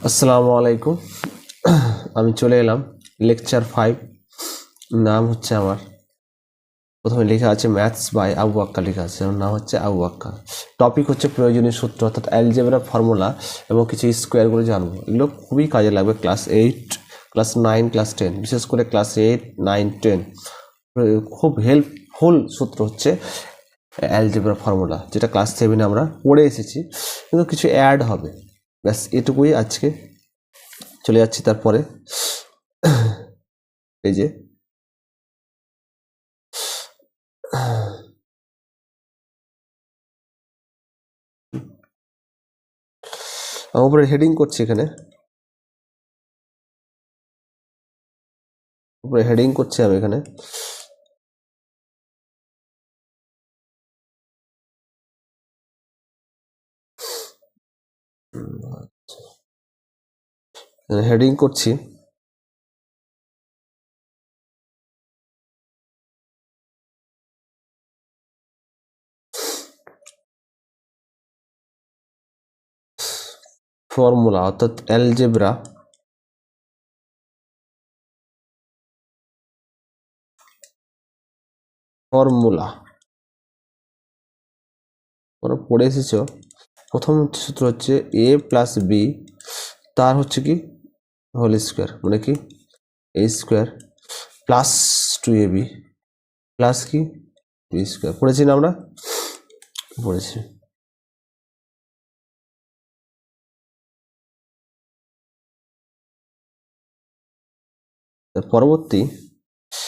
আসসালামু আলাইকুম। আমি চলে এলাম লেকচার 5। নাম হচ্ছে আমার, প্রথমে লেখা আছে ম্যাথস বাই আবু আক্কা, লেখা আছে, আমার নাম হচ্ছে আবু আক্কা। টপিক হচ্ছে প্রয়োজনীয় সূত্র অর্থাৎ অ্যালজেব্রা ফর্মুলা এবং কিছু স্কোয়ারগুলো জানবো। এগুলো খুবই কাজে লাগবে ক্লাস 8, ক্লাস 9, ক্লাস 10, বিশেষ করে ক্লাস 8, 9, 10 খুব হেল্পফুল সূত্র হচ্ছে অ্যালজেব্রা ফর্মুলা, যেটা ক্লাস 7 আমরা পড়ে এসেছি, কিন্তু কিছু অ্যাড হবে। ব্যাস এটুকুই আজকে। চলে যাচ্ছি তারপরে। এই যে উপরে হেডিং করছি, এখানে উপরে হেডিং করছি আমি এখানে। হেডিং করছি ফর্মুলা অর্থাৎ অ্যালজেব্রা ফর্মুলা। তোমরা পড়ে এসেছ। প্রথম সূত্র হচ্ছে a প্লাস বি, তার হচ্ছে কি হোল স্কোয়ার, মানে কি a square plus 2ab plus কি বি স্কোয়ার। পড়েছি না আমরা? পড়েছি। পরবর্তী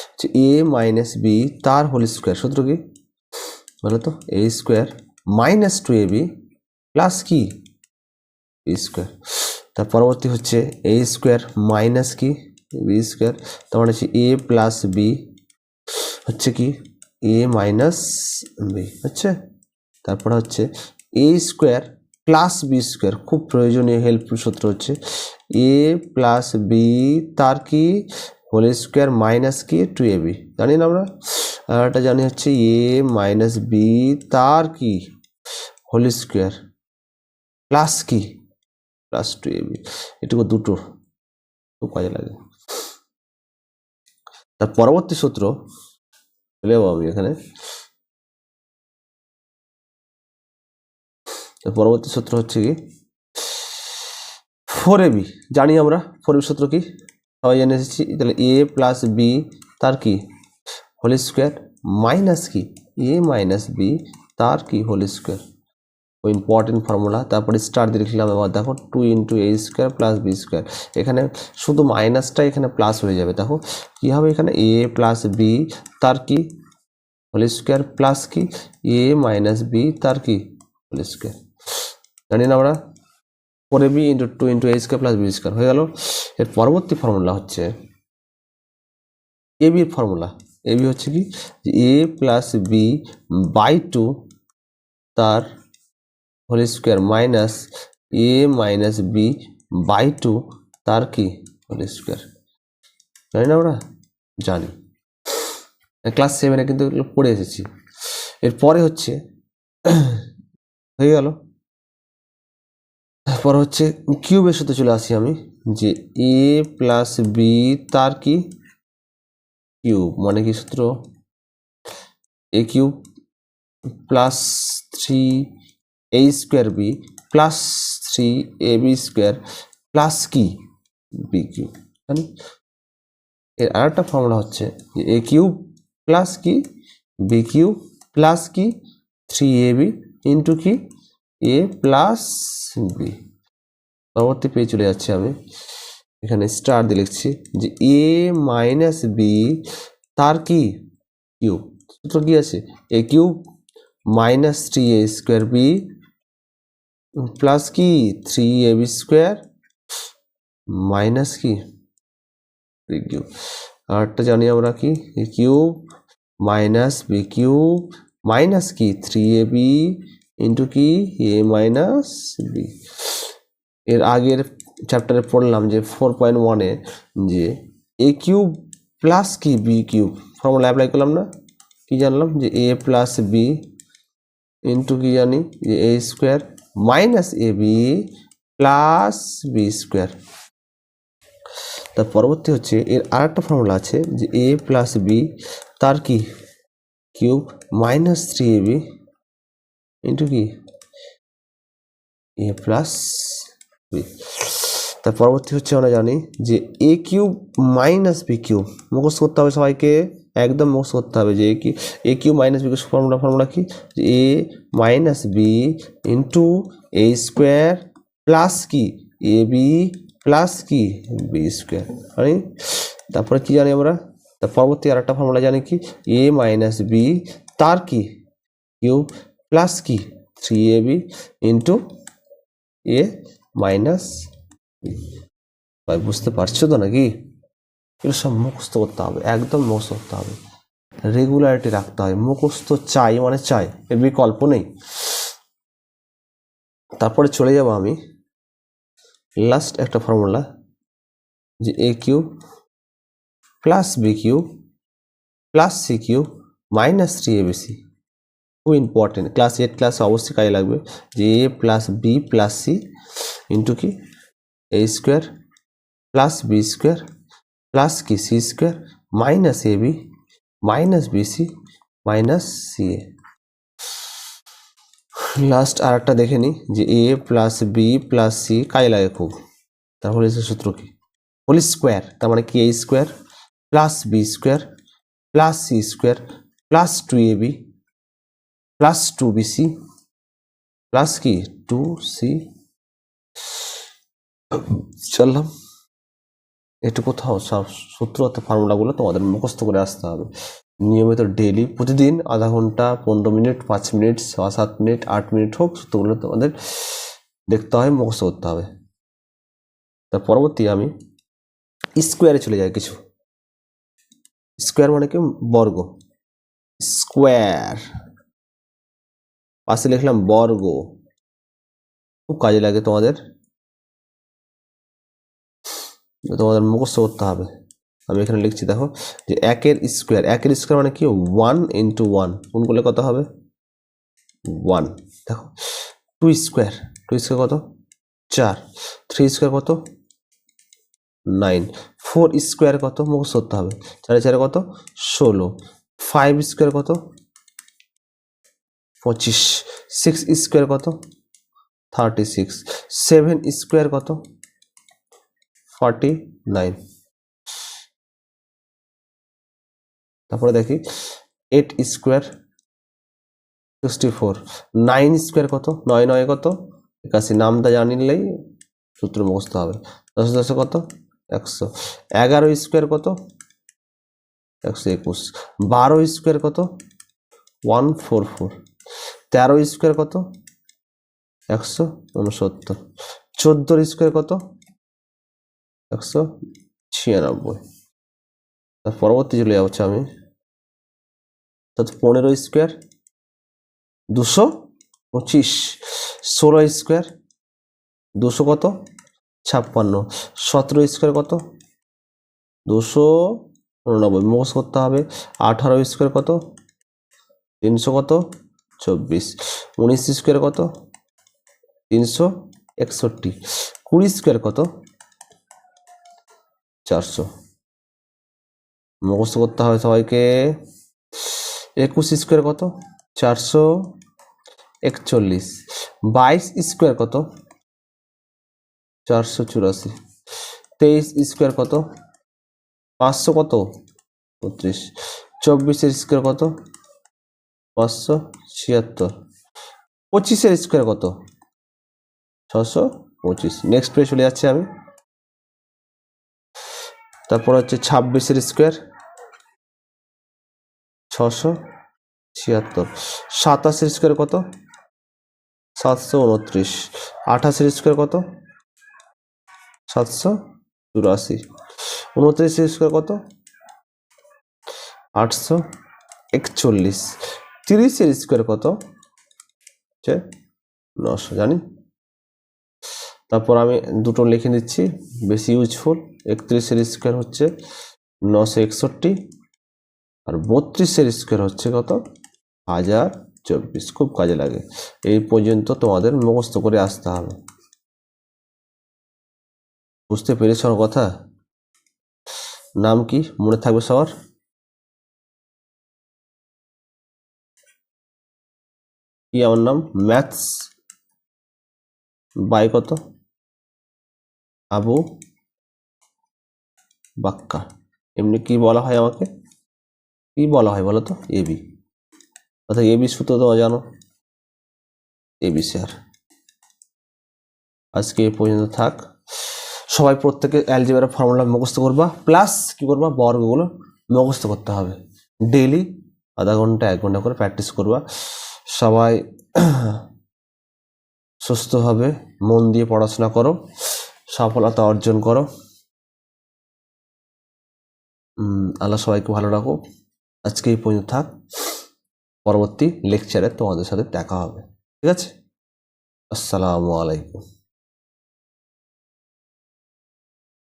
হচ্ছে a মাইনাস বি তার হোল স্কোয়ার। সূত্র কি বলো তো? a square minus 2ab plus কি বি স্কোয়ার। তার পরবর্তী হচ্ছে a স্কোয়ার মাইনাস কি বি স্কোয়ার, তার মানে হচ্ছে a প্লাস বি হচ্ছে কি a মাইনাস বি হচ্ছে। তারপরে হচ্ছে a square plus B square, খুব প্রয়োজনীয় হেল্পফুল সূত্র হচ্ছে a প্লাস বি তার কি হোল স্কোয়ার মাইনাস কি 2ab। জানি না আমরা? আর একটা জানি হচ্ছে a মাইনাস বি তার কি হোল স্কোয়ার প্লাস কি প্লাস 2ab। এটুকু দুটো খুব কাজে লাগে। তার পরবর্তী সূত্র চলে যাবো আমি এখানে। পরবর্তী সূত্র হচ্ছে কি 4ab। জানি আমরা 4ab সূত্র কি, সবাই জেনে এসেছি। তাহলে a প্লাস বি তার কি হোল স্কোয়ার মাইনাস কি a মাইনাস বি তার কি হোল স্কোয়ার, ওই ইম্পর্টেন্ট ফর্মুলা। তারপরে স্টার দিয়ে লিখলাম। এবার দেখো 2 into a square plus B square, এখানে শুধু মাইনাসটা এখানে প্লাস হয়ে যাবে। দেখো কি হবে, এখানে a প্লাস বি তার কি হোল স্কোয়ার প্লাস কি a মাইনাস বি তার কি হোল স্কোয়ার। জানি না আমরা? 4ab into 2 into a square plus B square হয়ে গেল। এর পরবর্তী ফর্মুলা হচ্ছে ab এর ফর্মুলা। ab হচ্ছে কি a প্লাস বি বাই 2 তার whole square minus a minus B by 2 তার কি হোল স্কোয়ার। জানি না আমরা? জানি, ক্লাস 7-এ কিন্তু এগুলো পড়ে এসেছি। এরপরে হচ্ছে হয়ে গেল। পরে হচ্ছে কিউবের সাথে চলে আসি আমি, যে a প্লাস বি তার কি কিউব, মানে কি সূত্র a cube plus 3a square B plus 3ab square plus কি বি কিউব। জানি। এর আরেকটা ফর্মুলা হচ্ছে যে a কিউব প্লাস কি বি কিউব প্লাস কি 3ab ইন্টু কি a প্লাস বি। পরবর্তী পেয়ে চলে যাচ্ছি আমি, এখানে স্টার দিয়ে লিখছি যে a মাইনাস বি তার কি কিউব। সূত্র কি আছে a cube minus 3a square B plus কি 3ab স্কোয়ার মাইনাস কি বি কিউব। আরটা জানি আমরা কি a cube minus B cube minus কি 3ab ইন্টু কি a মাইনাস বি। এর আগের চ্যাপ্টারে পড়লাম যে 4.1-এ যে a কিউব প্লাস কি বি কিউব ফর্মুলা অ্যাপ্লাই করলাম না? কি জানলাম যে a প্লাস বি ইন্টু কি জানি যে a square minus A B plus B square. তার পরবর্তী হচ্ছে এর আরেকটা ফর্মুলা আছে যে এ প্লাস বি তার কি কিউব মাইনাস 3ab ইন্টু কি এ প্লাস বি। তার পরবর্তী হচ্ছে আমরা জানি যে a cube minus B cube মুখস্থ করতে হবে সবাইকে, একদম মুখস্থ করতে হবে যে a cube minus B cube formula কি a minus b into a square plus কি এ বি প্লাস কি বি স্কোয়ার। জানি তারপরে কি জানি আমরা তার পরবর্তী আর একটা ফর্মুলা জানি কি এ মাইনাস বি তার কি কিউব প্লাস কি 3ab ইন্টু এ মাইনাস ভাই বুঝতে পারছো তো নাকি? এগুলো সব মুখস্থ করতে হবে, একদম মুখস্থ করতে হবে, রেগুলারিটি রাখতে হয়, মুখস্থ চাই মানে চাই, এর বিকল্প নেই। তারপরে চলে যাব আমি লাস্ট একটা ফর্মুলা যে a cube plus b cube plus c cube minus 3abc। খুব ইম্পর্টেন্ট, ক্লাস 8 ক্লাসে অবশ্যই কাজে লাগবে যে a plus b plus c into কি a square plus B square plus কি c square minus A b minus bc minus c a. Last আর একটা দেখে নিই যে a plus b plus c কাজে লাগে খুব। তাহলে সূত্র কি হোল স্কোয়ার, তার মানে কি a square plus B square plus c square plus 2ab plus 2bc plus কি 2c। চললাম একটু কোথাও সব সূত্র অর্থাৎ ফর্মুলাগুলো তোমাদের মুখস্থ করে আসতে হবে নিয়মিত ডেইলি, প্রতিদিন আধা ঘন্টা 15 মিনিট 5 মিনিট 7 মিনিট 8 মিনিট হোক সূত্রগুলো তোমাদের দেখতে হয়, মুখস্থ করতে হবে। তার পরবর্তী আমি স্কোয়ারে চলে যাই। কিছু স্কোয়ার মানে কি বর্গ, স্কোয়ার পাশে লিখলাম বর্গ, খুব কাজে লাগে তোমাদের, তোমাদের মুখস্থ করতে হবে। আমি এখানে লিখছি দেখো যে একের স্কোয়ার মানে কি 1 ইন্টু 1 গুণ করলে কত হবে 1। দেখো 2 স্কোয়ার কত 4, 3 স্কোয়ার কত 9, 4 স্কোয়ার কত মুখস্থ করতে হবে 4 4 কত 16, 5 স্কোয়ার কত 25, 6 স্কোয়ার কত 36, 7 স্কোয়ার কত 49। তারপরে দেখি 8 স্কোয়ার 64, 9 স্কোয়ার কত 9 9 কত 81, নামটা জানিলেই সূত্র মুখস্থ হবে। 10 10 কত 100, 11 স্কোয়ার কত 121, 12 স্কোয়ার কত 144, 13 স্কোয়ার কত 169, 14 স্কোয়ার কত 196। তার পরবর্তী চলে যাচ্ছে আমি 15 স্কোয়ার 225, 16 স্কোয়ার 200 কত 56, 17 স্কোয়ার কত 289 মুখস্থ করতে হবে। 18 স্কোয়ার কত 300 কত 24, 19 স্কোয়ার কত 361, 20 স্কোয়ার কত 400 মুখস্থ করতে হবে সবাইকে। 21 স্কোয়ার কত 441, 22 স্কোয়ার কত 484, 23 স্কোয়ার কত 500 কত 32, 24 স্কোয়ার কত 576, 25 স্কোয়ার কত 625। নেক্সট পেজে চলে যাচ্ছে আমি। তারপর হচ্ছে 26 স্কোয়ার 676, 27 স্কোয়ার কত 729, 28 স্কোয়ার কত 784, 29 স্কোয়ার কত 841, 30 স্কোয়ার কত 900 জানি। তারপর আমি দুটো লিখে নিচ্ছি বেশি ইউজফুল। 31 স্কোয়ার হচ্ছে 961 আর 32 স্কোয়ার হচ্ছে কত 1024। খুব কাজে লাগে। এই পর্যন্ত তোমাদের মুখস্থ করে আসতে হবে। বুঝতে পেরেছ আমার কথা? নাম কি মনে থাকবে সবার? কি আমার নাম? ম্যাথস বাই কত? আবু বাক্কা। এমনি কি বলা হয় আমাকে? কি বলা হয় বলো তো? এবি। অর্থাৎ এবি সূত্র তোমরা জানো, এবি স্যার। আজকে এই পর্যন্ত থাক। সবাই প্রত্যেকে অ্যালজেব্রার ফর্মুলা মুখস্থ করবা, প্লাস কি করবা, বর্গগুলো মুখস্থ করতে হবে। ডেইলি আধা ঘন্টা 1 ঘন্টা করে প্র্যাকটিস করবা। সবাই সুস্থভাবে মন দিয়ে পড়াশোনা করো, সফলতা অর্জন করো। আল্লাহ সবাইকে ভালো রাখো। আজকে এই পর্যন্ত থাক, পরবর্তী লেকচারে তোমাদের সাথে দেখা হবে। ঠিক আছে? আসসালামু আলাইকুম।